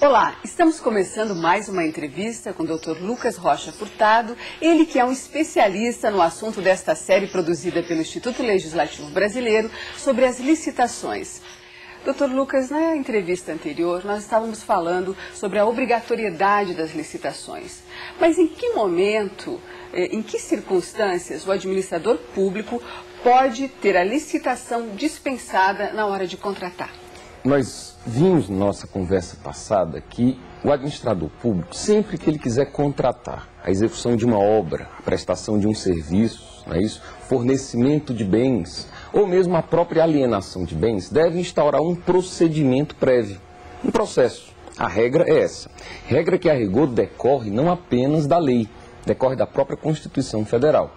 Olá, estamos começando mais uma entrevista com o Dr. Lucas Rocha Furtado, ele que é um especialista no assunto desta série produzida pelo Instituto Legislativo Brasileiro sobre as licitações. Dr. Lucas, na entrevista anterior, nós estávamos falando sobre a obrigatoriedade das licitações. Mas em que momento, em que circunstâncias o administrador público pode ter a licitação dispensada na hora de contratar? Nós vimos na nossa conversa passada que o administrador público, sempre que ele quiser contratar a execução de uma obra, a prestação de um serviço, não é isso? Fornecimento de bens, ou mesmo a própria alienação de bens, deve instaurar um procedimento prévio, um processo. A regra é essa. Regra que, a rigor, decorre não apenas da lei, decorre da própria Constituição Federal.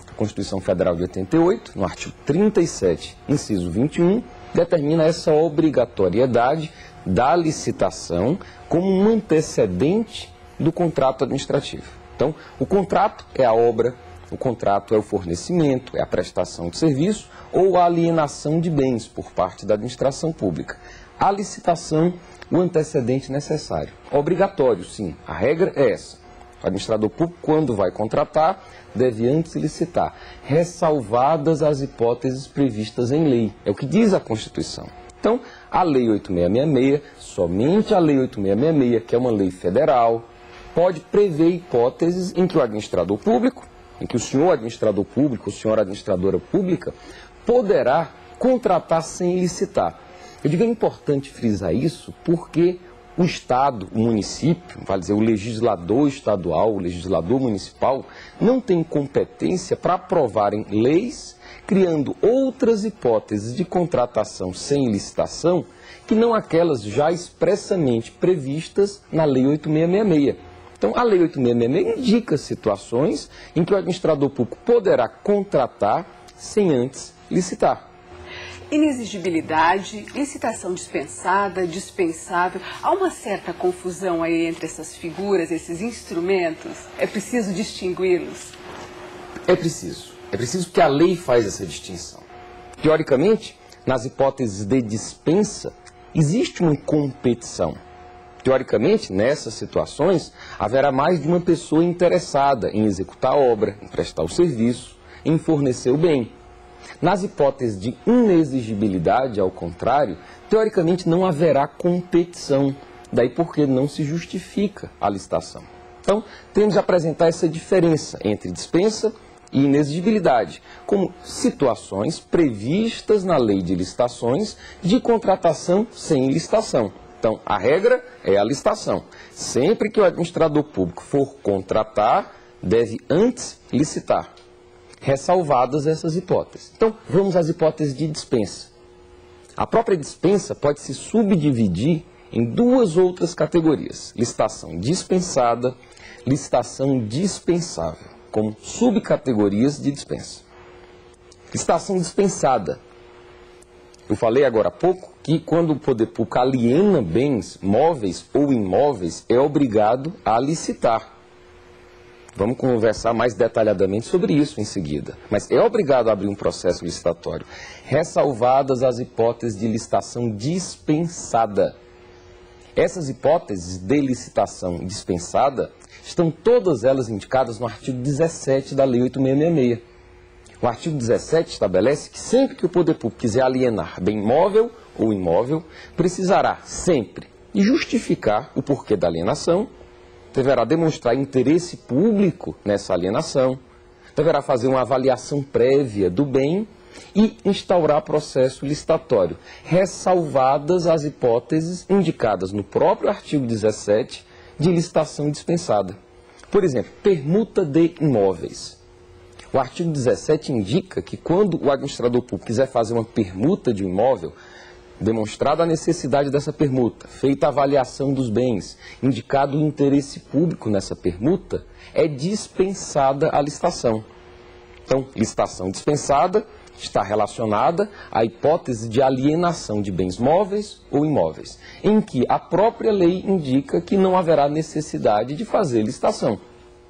A Constituição Federal de 88, no artigo 37, inciso 21, determina essa obrigatoriedade da licitação como um antecedente do contrato administrativo. Então, o contrato é a obra, o contrato é o fornecimento, é a prestação de serviço ou a alienação de bens por parte da administração pública. A licitação, o antecedente necessário. Obrigatório, sim, a regra é essa. O administrador público, quando vai contratar, deve antes licitar, ressalvadas as hipóteses previstas em lei. É o que diz a Constituição. Então, a Lei 8666, somente a Lei 8666, que é uma lei federal, pode prever hipóteses em que o administrador público, em que o senhor administrador público, a senhora administradora pública, poderá contratar sem licitar. Eu digo, é importante frisar isso porque o Estado, o município, vale dizer, o legislador estadual, o legislador municipal, não tem competência para aprovarem leis, criando outras hipóteses de contratação sem licitação, que não aquelas já expressamente previstas na Lei 8666. Então, a Lei 8666 indica situações em que o administrador público poderá contratar sem antes licitar. Inexigibilidade, licitação dispensada, dispensável. Há uma certa confusão aí entre essas figuras, esses instrumentos? É preciso distingui-los? É preciso. É preciso que a lei faz essa distinção. Teoricamente, nas hipóteses de dispensa, existe uma competição. Teoricamente, nessas situações, haverá mais de uma pessoa interessada em executar a obra, em prestar o serviço, em fornecer o bem. Nas hipóteses de inexigibilidade, ao contrário, teoricamente não haverá competição, daí porque não se justifica a licitação. Então, temos de apresentar essa diferença entre dispensa e inexigibilidade, como situações previstas na lei de licitações de contratação sem licitação. Então, a regra é a licitação. Sempre que o administrador público for contratar, deve antes licitar, ressalvadas essas hipóteses. Então, vamos às hipóteses de dispensa. A própria dispensa pode se subdividir em duas outras categorias: licitação dispensada, licitação dispensável, como subcategorias de dispensa. Licitação dispensada. Eu falei agora há pouco que quando o poder público aliena bens móveis ou imóveis, é obrigado a licitar. Vamos conversar mais detalhadamente sobre isso em seguida. Mas é obrigado a abrir um processo licitatório, ressalvadas as hipóteses de licitação dispensada. Essas hipóteses de licitação dispensada estão todas elas indicadas no artigo 17 da Lei 8666. O artigo 17 estabelece que sempre que o poder público quiser alienar bem móvel ou imóvel, precisará sempre justificar o porquê da alienação, deverá demonstrar interesse público nessa alienação, deverá fazer uma avaliação prévia do bem e instaurar processo licitatório, ressalvadas as hipóteses indicadas no próprio artigo 17 de licitação dispensada. Por exemplo, permuta de imóveis. O artigo 17 indica que quando o administrador público quiser fazer uma permuta de um imóvel, demonstrada a necessidade dessa permuta, feita a avaliação dos bens, indicado o interesse público nessa permuta, é dispensada a licitação. Então, licitação dispensada está relacionada à hipótese de alienação de bens móveis ou imóveis, em que a própria lei indica que não haverá necessidade de fazer licitação.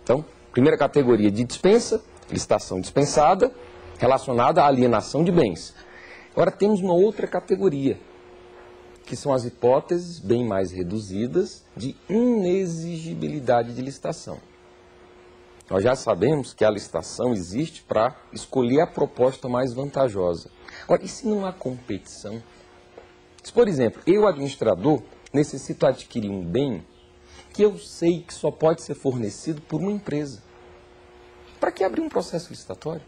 Então, primeira categoria de dispensa, licitação dispensada, relacionada à alienação de bens. Agora temos uma outra categoria, que são as hipóteses bem mais reduzidas de inexigibilidade de licitação. Nós já sabemos que a licitação existe para escolher a proposta mais vantajosa. Agora, e se não há competição? Se, por exemplo, eu, administrador, necessito adquirir um bem que eu sei que só pode ser fornecido por uma empresa, para que abrir um processo licitatório?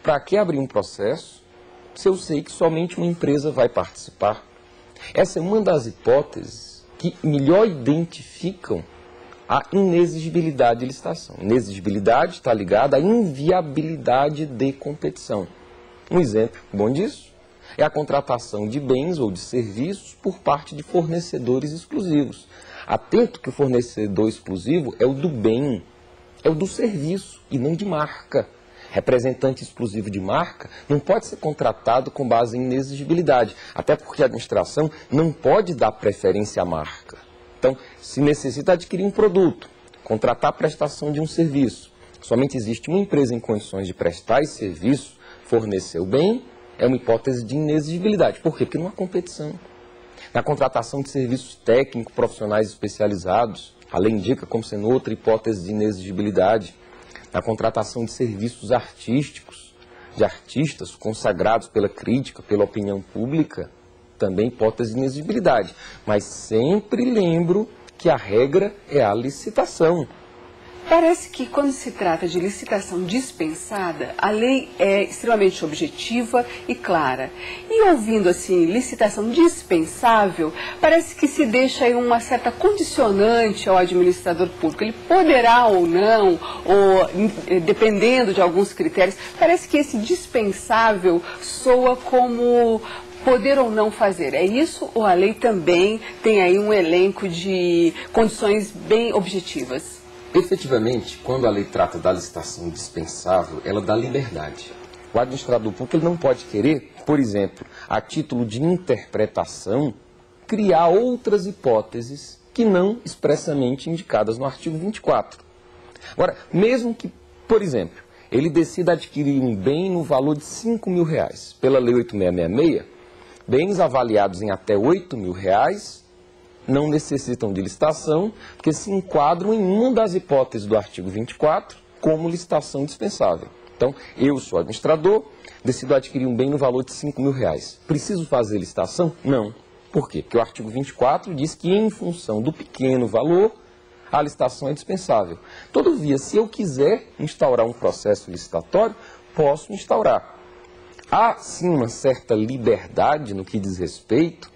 Para que abrir um processo se eu sei que somente uma empresa vai participar? Essa é uma das hipóteses que melhor identificam a inexigibilidade de licitação. Inexigibilidade está ligada à inviabilidade de competição. Um exemplo bom disso é a contratação de bens ou de serviços por parte de fornecedores exclusivos. Atento que o fornecedor exclusivo é o do bem, é o do serviço e não de marca. Representante exclusivo de marca não pode ser contratado com base em inexigibilidade, até porque a administração não pode dar preferência à marca. Então, se necessita adquirir um produto, contratar a prestação de um serviço, somente existe uma empresa em condições de prestar esse serviço, fornecer o bem, é uma hipótese de inexigibilidade. Por quê? Porque não há competição. Na contratação de serviços técnicos, profissionais especializados, a lei indica como sendo outra hipótese de inexigibilidade. Na contratação de serviços artísticos, de artistas consagrados pela crítica, pela opinião pública, também hipótese de inexigibilidade. Mas sempre lembro que a regra é a licitação. Parece que quando se trata de licitação dispensada, a lei é extremamente objetiva e clara. E ouvindo assim, licitação dispensável, parece que se deixa aí uma certa condicionante ao administrador público. Ele poderá ou não, ou dependendo de alguns critérios, parece que esse dispensável soa como poder ou não fazer. É isso ou a lei também tem aí um elenco de condições bem objetivas? Efetivamente, quando a lei trata da licitação dispensável, ela dá liberdade. O administrador público ele não pode querer, por exemplo, a título de interpretação, criar outras hipóteses que não expressamente indicadas no artigo 24. Agora, mesmo que, por exemplo, ele decida adquirir um bem no valor de R$5.000, pela Lei 8.666, bens avaliados em até R$8.000 não necessitam de licitação, porque se enquadram em uma das hipóteses do artigo 24 como licitação dispensável. Então, eu sou administrador, decido adquirir um bem no valor de R$5.000. Preciso fazer licitação? Não. Por quê? Porque o artigo 24 diz que, em função do pequeno valor, a licitação é dispensável. Todavia, se eu quiser instaurar um processo licitatório, posso instaurar. Há, sim, uma certa liberdade no que diz respeito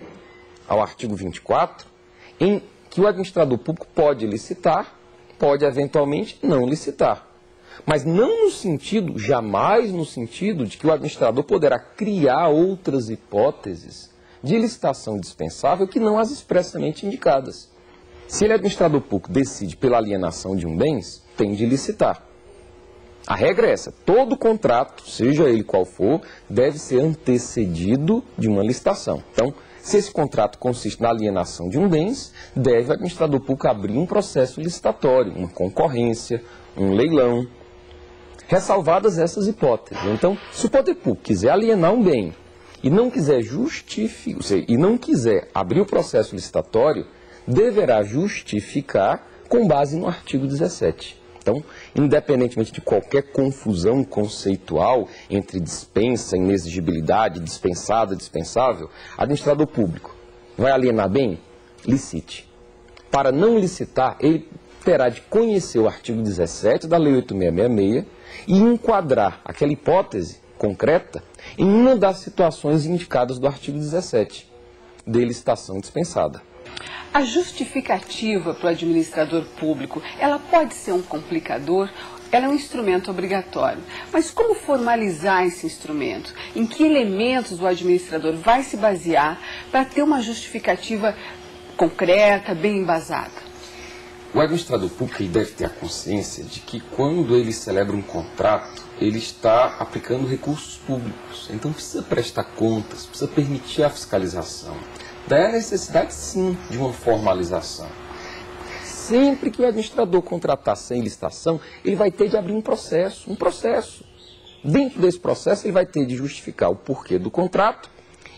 ao artigo 24, em que o administrador público pode licitar, pode eventualmente não licitar. Mas não no sentido, jamais no sentido de que o administrador poderá criar outras hipóteses de licitação dispensável que não as expressamente indicadas. Se ele, administrador público, decide pela alienação de um bens, tem de licitar. A regra é essa, todo contrato, seja ele qual for, deve ser antecedido de uma licitação. Então, se esse contrato consiste na alienação de um bens, deve o administrador público abrir um processo licitatório, uma concorrência, um leilão, ressalvadas essas hipóteses. Então, se o poder público quiser alienar um bem e não quiser abrir o processo licitatório, deverá justificar com base no artigo 17. Então, independentemente de qualquer confusão conceitual entre dispensa, inexigibilidade, dispensada, dispensável, administrador público vai alienar bem? Licite. Para não licitar, ele terá de conhecer o artigo 17 da Lei 8.666 e enquadrar aquela hipótese concreta em uma das situações indicadas do artigo 17, de licitação dispensada. A justificativa para o administrador público, ela pode ser um complicador, ela é um instrumento obrigatório. Mas como formalizar esse instrumento? Em que elementos o administrador vai se basear para ter uma justificativa concreta, bem embasada? O administrador público deve ter a consciência de que quando ele celebra um contrato, ele está aplicando recursos públicos. Então precisa prestar contas, precisa permitir a fiscalização. Daí a necessidade, sim, de uma formalização. Sempre que o administrador contratar sem licitação, ele vai ter de abrir um processo. Dentro desse processo, ele vai ter de justificar o porquê do contrato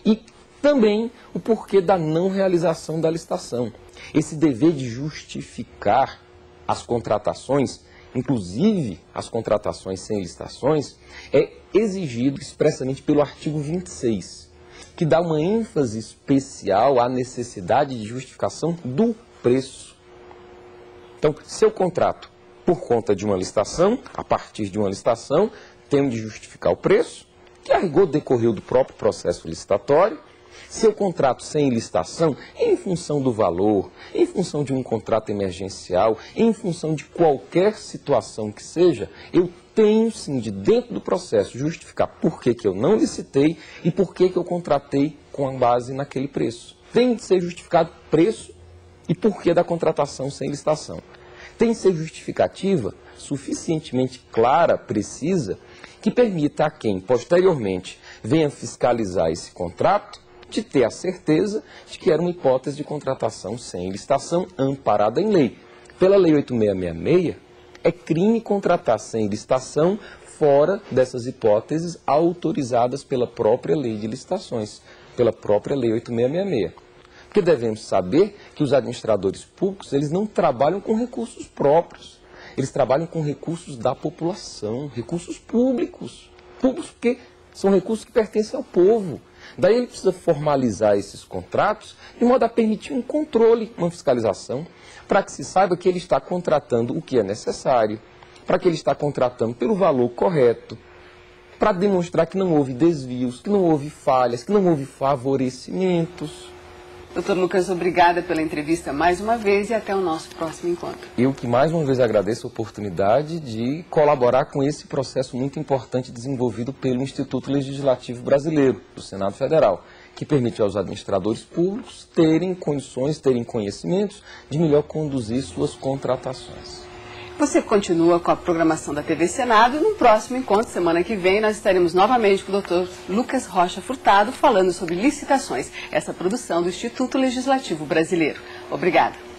e Também o porquê da não realização da licitação. Esse dever de justificar as contratações, inclusive as contratações sem licitações, é exigido expressamente pelo artigo 26, que dá uma ênfase especial à necessidade de justificação do preço. Então, se eu contrato por conta de uma licitação, a partir de uma licitação, tenho de justificar o preço, que a rigor decorreu do próprio processo licitatório. Se eu contrato sem licitação, em função do valor, em função de um contrato emergencial, em função de qualquer situação que seja, eu tenho sim de, dentro do processo, justificar por que eu não licitei e por que eu contratei com base naquele preço. Tem de ser justificado preço e porquê da contratação sem licitação. Tem de ser justificativa suficientemente clara, precisa, que permita a quem posteriormente venha fiscalizar esse contrato de ter a certeza de que era uma hipótese de contratação sem licitação amparada em lei. Pela Lei 8666, é crime contratar sem licitação fora dessas hipóteses autorizadas pela própria Lei de Licitações, pela própria Lei 8666. Porque devemos saber que os administradores públicos, eles não trabalham com recursos próprios, eles trabalham com recursos da população, recursos públicos. Públicos porque são recursos que pertencem ao povo. Daí ele precisa formalizar esses contratos de modo a permitir um controle, uma fiscalização, para que se saiba que ele está contratando o que é necessário, para que ele está contratando pelo valor correto, para demonstrar que não houve desvios, que não houve falhas, que não houve favorecimentos. Doutor Lucas, obrigada pela entrevista mais uma vez e até o nosso próximo encontro. Eu que mais uma vez agradeço a oportunidade de colaborar com esse processo muito importante desenvolvido pelo Instituto Legislativo Brasileiro, do Senado Federal, que permite aos administradores públicos terem condições, terem conhecimentos de melhor conduzir suas contratações. Você continua com a programação da TV Senado e no próximo encontro, semana que vem, nós estaremos novamente com o Dr. Lucas Rocha Furtado falando sobre licitações, essa produção do Instituto Legislativo Brasileiro. Obrigada.